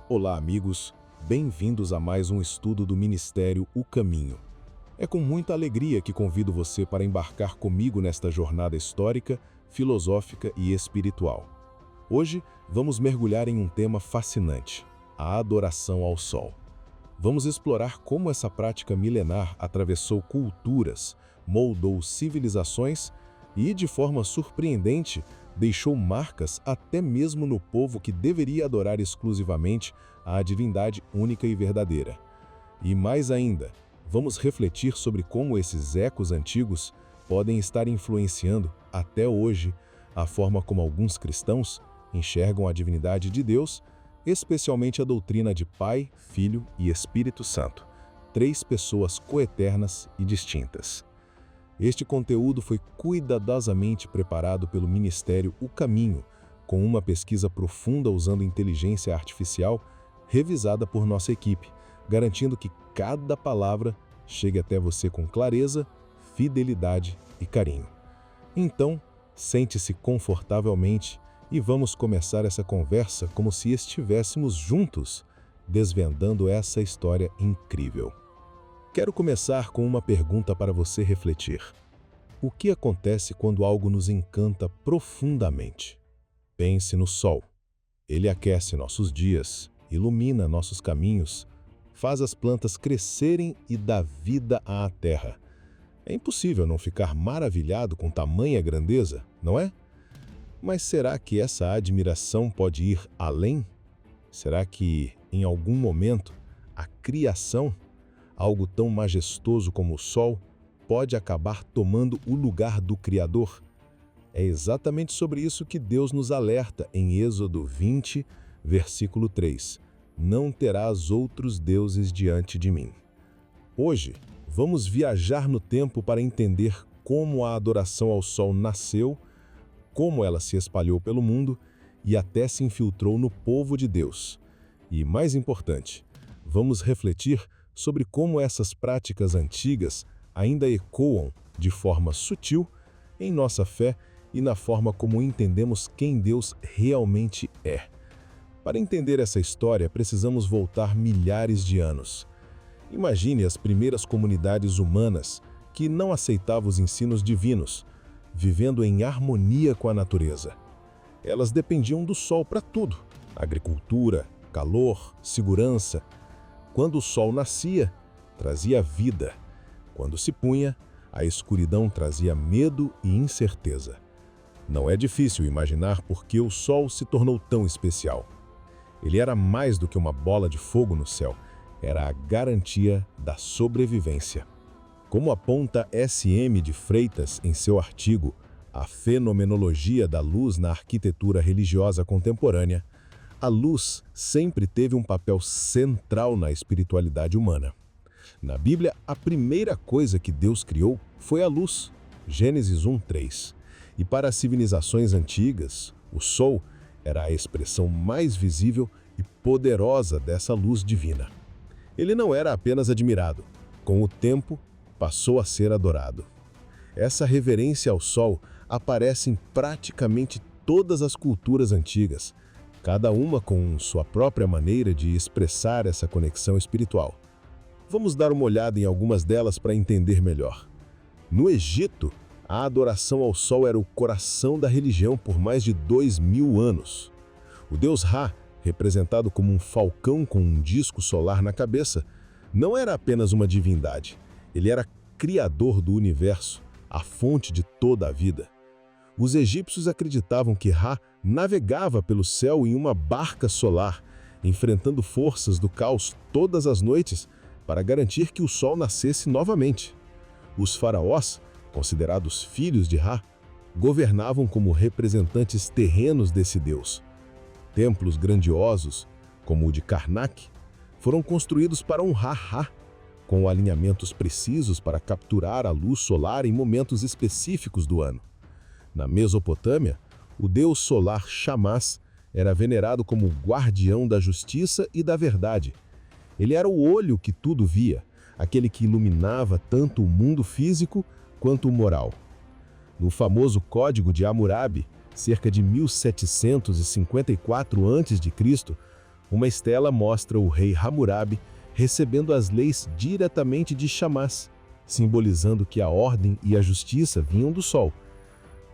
Olá, amigos. Bem-vindos a mais um estudo do Ministério O Caminho. É com muita alegria que convido você para embarcar comigo nesta jornada histórica, filosófica e espiritual. Hoje, vamos mergulhar em um tema fascinante: a adoração ao Sol. Vamos explorar como essa prática milenar atravessou culturas, moldou civilizações e, de forma surpreendente, deixou marcas até mesmo no povo que deveria adorar exclusivamente a divindade única e verdadeira. E mais ainda, vamos refletir sobre como esses ecos antigos podem estar influenciando, até hoje, a forma como alguns cristãos enxergam a divindade de Deus, especialmente a doutrina de Pai, Filho e Espírito Santo, três pessoas coeternas e distintas. Este conteúdo foi cuidadosamente preparado pelo Ministério O Caminho, com uma pesquisa profunda usando inteligência artificial, revisada por nossa equipe, garantindo que cada palavra chegue até você com clareza, fidelidade e carinho. Então, sente-se confortavelmente e vamos começar essa conversa como se estivéssemos juntos, desvendando essa história incrível. Quero começar com uma pergunta para você refletir. O que acontece quando algo nos encanta profundamente? Pense no Sol. Ele aquece nossos dias, ilumina nossos caminhos, faz as plantas crescerem e dá vida à terra. É impossível não ficar maravilhado com tamanha grandeza, não é? Mas será que essa admiração pode ir além? Será que, em algum momento, a criação, algo tão majestoso como o Sol, pode acabar tomando o lugar do Criador? É exatamente sobre isso que Deus nos alerta em Êxodo 20, versículo 3. Não terás outros deuses diante de mim. Hoje, vamos viajar no tempo para entender como a adoração ao Sol nasceu, como ela se espalhou pelo mundo e até se infiltrou no povo de Deus. E, mais importante, vamos refletir sobre como essas práticas antigas ainda ecoam de forma sutil em nossa fé e na forma como entendemos quem Deus realmente é. Para entender essa história, precisamos voltar milhares de anos. Imagine as primeiras comunidades humanas que não aceitavam os ensinos divinos, vivendo em harmonia com a natureza. Elas dependiam do sol para tudo: agricultura, calor, segurança. Quando o sol nascia, trazia vida. Quando se punha, a escuridão trazia medo e incerteza. Não é difícil imaginar por que o sol se tornou tão especial. Ele era mais do que uma bola de fogo no céu, era a garantia da sobrevivência. Como aponta S.M. de Freitas em seu artigo A Fenomenologia da Luz na Arquitetura Religiosa Contemporânea, a luz sempre teve um papel central na espiritualidade humana. Na Bíblia, a primeira coisa que Deus criou foi a luz, Gênesis 1:3. E para as civilizações antigas, o sol era a expressão mais visível e poderosa dessa luz divina. Ele não era apenas admirado, com o tempo passou a ser adorado. Essa reverência ao sol aparece em praticamente todas as culturas antigas, cada uma com sua própria maneira de expressar essa conexão espiritual. Vamos dar uma olhada em algumas delas para entender melhor. No Egito, a adoração ao sol era o coração da religião por mais de 2000 anos. O deus Ra, representado como um falcão com um disco solar na cabeça, não era apenas uma divindade. Ele era criador do universo, a fonte de toda a vida. Os egípcios acreditavam que Ra navegava pelo céu em uma barca solar, enfrentando forças do caos todas as noites para garantir que o sol nascesse novamente. Os faraós, considerados filhos de Ra, governavam como representantes terrenos desse deus. Templos grandiosos, como o de Karnak, foram construídos para honrar Ra, com alinhamentos precisos para capturar a luz solar em momentos específicos do ano. Na Mesopotâmia, o deus solar Shamash era venerado como guardião da justiça e da verdade. Ele era o olho que tudo via, aquele que iluminava tanto o mundo físico quanto o moral. No famoso Código de Hammurabi, cerca de 1754 a.C., Uma estela mostra o rei Hammurabi recebendo as leis diretamente de Shamash, simbolizando que a ordem e a justiça vinham do sol.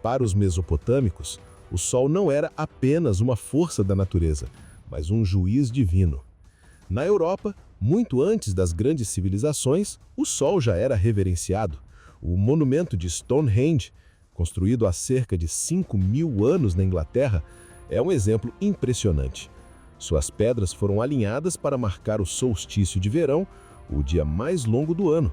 Para os mesopotâmicos, o sol não era apenas uma força da natureza, mas um juiz divino. Na Europa, muito antes das grandes civilizações, o sol já era reverenciado. O monumento de Stonehenge, construído há cerca de 5.000 anos na Inglaterra, é um exemplo impressionante. Suas pedras foram alinhadas para marcar o solstício de verão, o dia mais longo do ano,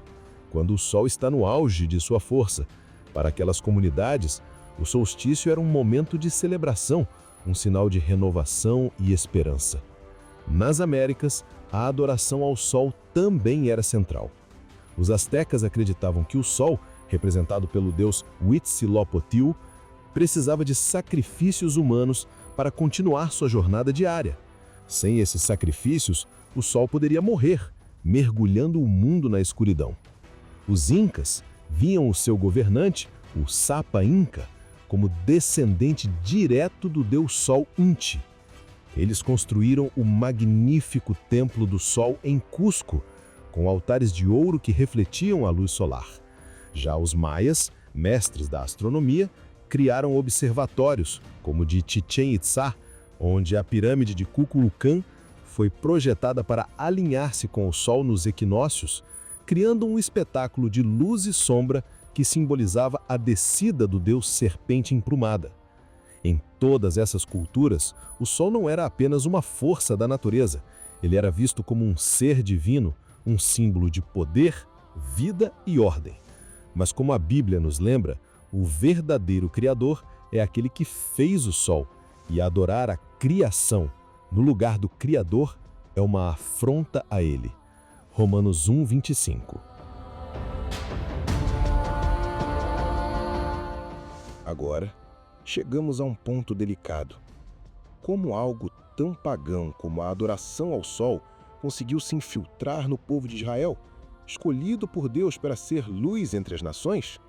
quando o sol está no auge de sua força. Para aquelas comunidades, o solstício era um momento de celebração, um sinal de renovação e esperança. Nas Américas, a adoração ao sol também era central. Os astecas acreditavam que o sol, representado pelo deus Huitzilopochtli, precisava de sacrifícios humanos para continuar sua jornada diária. Sem esses sacrifícios, o sol poderia morrer, mergulhando o mundo na escuridão. Os incas viam o seu governante, o Sapa Inca, como descendente direto do deus Sol Inti. Eles construíram o magnífico Templo do Sol em Cusco, com altares de ouro que refletiam a luz solar. Já os maias, mestres da astronomia, criaram observatórios, como o de Chichén Itzá, onde a pirâmide de Kukulcán foi projetada para alinhar-se com o Sol nos equinócios, criando um espetáculo de luz e sombra que simbolizava a descida do deus serpente emplumada. Em todas essas culturas, o Sol não era apenas uma força da natureza, ele era visto como um ser divino, um símbolo de poder, vida e ordem. Mas como a Bíblia nos lembra, o verdadeiro Criador é aquele que fez o Sol, e adorar a criação no lugar do Criador é uma afronta a ele. Romanos 1:25. Agora, chegamos a um ponto delicado. Como algo tão pagão como a adoração ao sol conseguiu se infiltrar no povo de Israel, escolhido por Deus para ser luz entre as nações?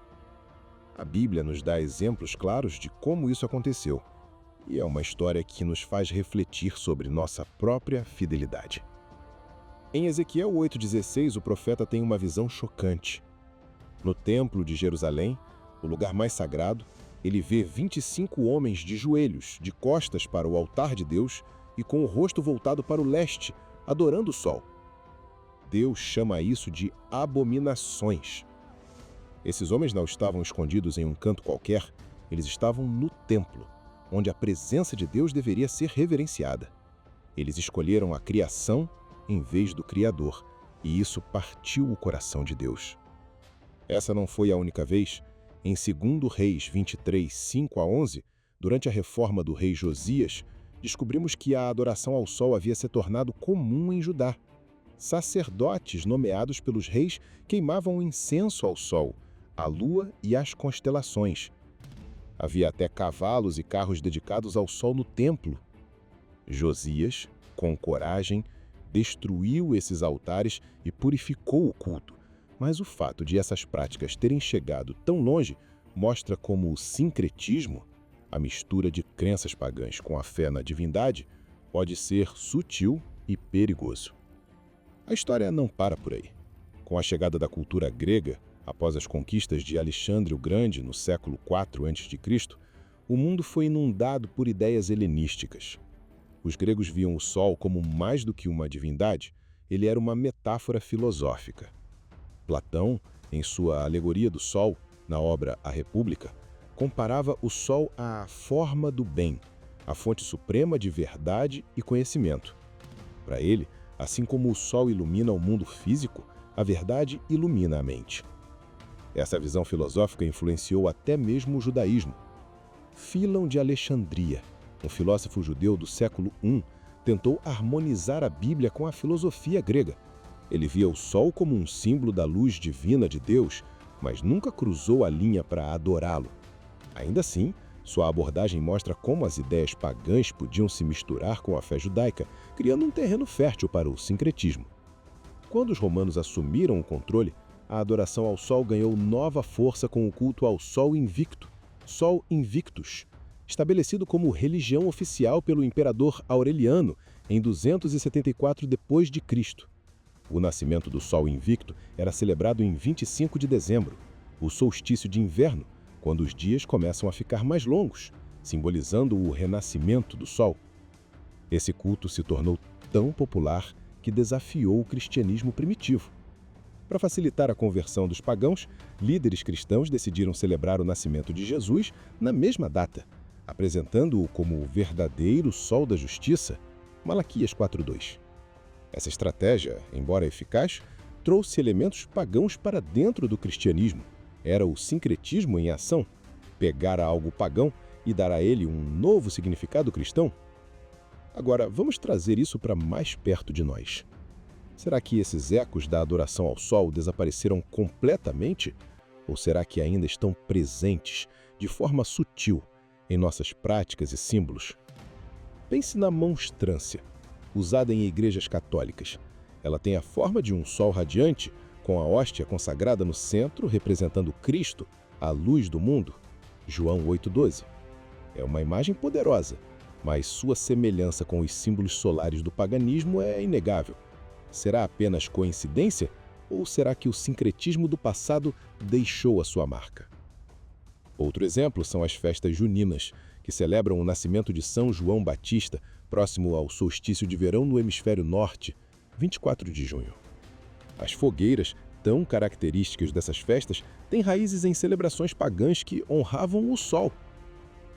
A Bíblia nos dá exemplos claros de como isso aconteceu, e é uma história que nos faz refletir sobre nossa própria fidelidade. Em Ezequiel 8,16, o profeta tem uma visão chocante. No templo de Jerusalém, o lugar mais sagrado, ele vê 25 homens de joelhos, de costas para o altar de Deus e com o rosto voltado para o leste, adorando o sol. Deus chama isso de abominações. Esses homens não estavam escondidos em um canto qualquer, eles estavam no templo, onde a presença de Deus deveria ser reverenciada. Eles escolheram a criação em vez do Criador, e isso partiu o coração de Deus. Essa não foi a única vez. Em 2 Reis 23, 5-11, durante a reforma do rei Josias, descobrimos que a adoração ao sol havia se tornado comum em Judá. Sacerdotes nomeados pelos reis queimavam incenso ao sol, à lua e às constelações. Havia até cavalos e carros dedicados ao sol no templo. Josias, com coragem, destruiu esses altares e purificou o culto. Mas o fato de essas práticas terem chegado tão longe mostra como o sincretismo, a mistura de crenças pagãs com a fé na divindade, pode ser sutil e perigoso. A história não para por aí. Com a chegada da cultura grega, após as conquistas de Alexandre o Grande no século IV a.C., o mundo foi inundado por ideias helenísticas. Os gregos viam o sol como mais do que uma divindade, ele era uma metáfora filosófica. Platão, em sua Alegoria do Sol, na obra A República, comparava o sol à forma do bem, a fonte suprema de verdade e conhecimento. Para ele, assim como o sol ilumina o mundo físico, a verdade ilumina a mente. Essa visão filosófica influenciou até mesmo o judaísmo. Fílon de Alexandria, um filósofo judeu do século I, tentou harmonizar a Bíblia com a filosofia grega. Ele via o sol como um símbolo da luz divina de Deus, mas nunca cruzou a linha para adorá-lo. Ainda assim, sua abordagem mostra como as ideias pagãs podiam se misturar com a fé judaica, criando um terreno fértil para o sincretismo. Quando os romanos assumiram o controle, a adoração ao sol ganhou nova força com o culto ao Sol Invicto, Sol Invictus, estabelecido como religião oficial pelo imperador Aureliano em 274 d.C. O nascimento do Sol invicto era celebrado em 25 de dezembro, o solstício de inverno, quando os dias começam a ficar mais longos, simbolizando o renascimento do Sol. Esse culto se tornou tão popular que desafiou o cristianismo primitivo. Para facilitar a conversão dos pagãos, líderes cristãos decidiram celebrar o nascimento de Jesus na mesma data, apresentando-o como o verdadeiro Sol da Justiça, Malaquias 4:2. Essa estratégia, embora eficaz, trouxe elementos pagãos para dentro do cristianismo. Era o sincretismo em ação, pegar algo pagão e dar a ele um novo significado cristão. Agora, vamos trazer isso para mais perto de nós. Será que esses ecos da adoração ao Sol desapareceram completamente? Ou será que ainda estão presentes, de forma sutil, em nossas práticas e símbolos? Pense na monstrância, usada em igrejas católicas. Ela tem a forma de um sol radiante, com a hóstia consagrada no centro, representando Cristo, a luz do mundo. João 8:12. É uma imagem poderosa, mas sua semelhança com os símbolos solares do paganismo é inegável. Será apenas coincidência ou será que o sincretismo do passado deixou a sua marca? Outro exemplo são as festas juninas, que celebram o nascimento de São João Batista, próximo ao solstício de verão no hemisfério norte, 24 de junho. As fogueiras, tão características dessas festas, têm raízes em celebrações pagãs que honravam o sol.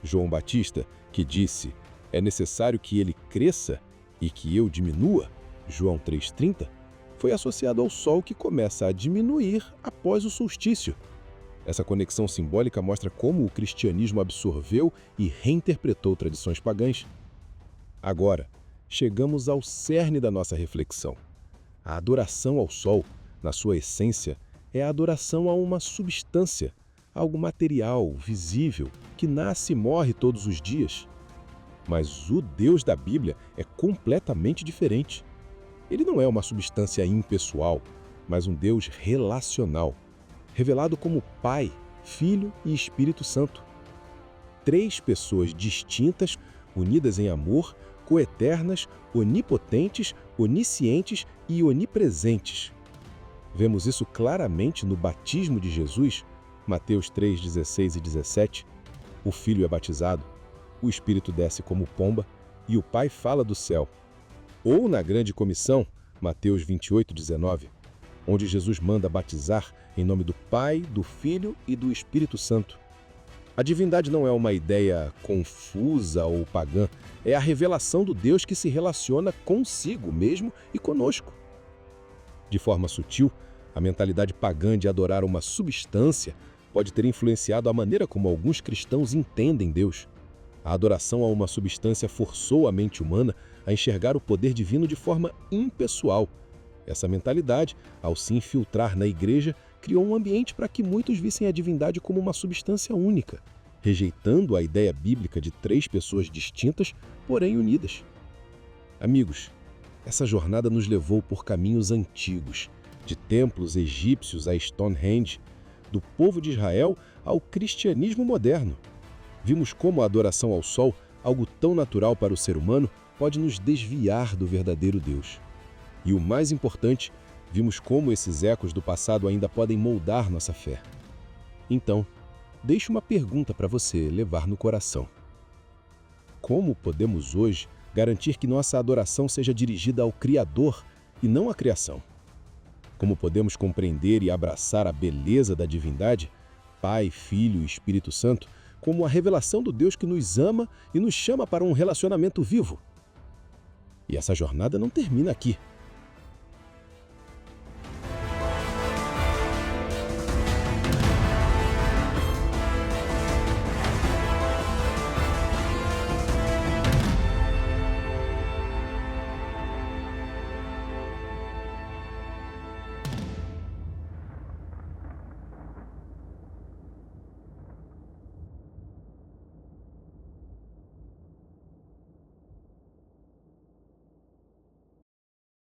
João Batista, que disse: "É necessário que ele cresça e que eu diminua", João 3:30, foi associado ao sol que começa a diminuir após o solstício. Essa conexão simbólica mostra como o cristianismo absorveu e reinterpretou tradições pagãs. Agora, chegamos ao cerne da nossa reflexão. A adoração ao sol, na sua essência, é a adoração a uma substância, algo material, visível, que nasce e morre todos os dias. Mas o Deus da Bíblia é completamente diferente. Ele não é uma substância impessoal, mas um Deus relacional, revelado como Pai, Filho e Espírito Santo. 3 pessoas distintas, unidas em amor, coeternas, onipotentes, oniscientes e onipresentes. Vemos isso claramente no batismo de Jesus, Mateus 3:16 e 17. O Filho é batizado, o Espírito desce como pomba e o Pai fala do céu. Ou na grande comissão, Mateus 28:19, onde Jesus manda batizar em nome do Pai, do Filho e do Espírito Santo. A divindade não é uma ideia confusa ou pagã, é a revelação do Deus que se relaciona consigo mesmo e conosco. De forma sutil, a mentalidade pagã de adorar uma substância pode ter influenciado a maneira como alguns cristãos entendem Deus. A adoração a uma substância forçou a mente humana a enxergar o poder divino de forma impessoal. Essa mentalidade, ao se infiltrar na igreja, criou um ambiente para que muitos vissem a divindade como uma substância única, rejeitando a ideia bíblica de 3 pessoas distintas, porém unidas. Amigos, essa jornada nos levou por caminhos antigos, de templos egípcios a Stonehenge, do povo de Israel ao cristianismo moderno. Vimos como a adoração ao sol, algo tão natural para o ser humano, pode nos desviar do verdadeiro Deus. E o mais importante, vimos como esses ecos do passado ainda podem moldar nossa fé. Então, deixo uma pergunta para você levar no coração. Como podemos hoje garantir que nossa adoração seja dirigida ao Criador e não à criação? Como podemos compreender e abraçar a beleza da divindade, Pai, Filho e Espírito Santo, como a revelação do Deus que nos ama e nos chama para um relacionamento vivo? E essa jornada não termina aqui.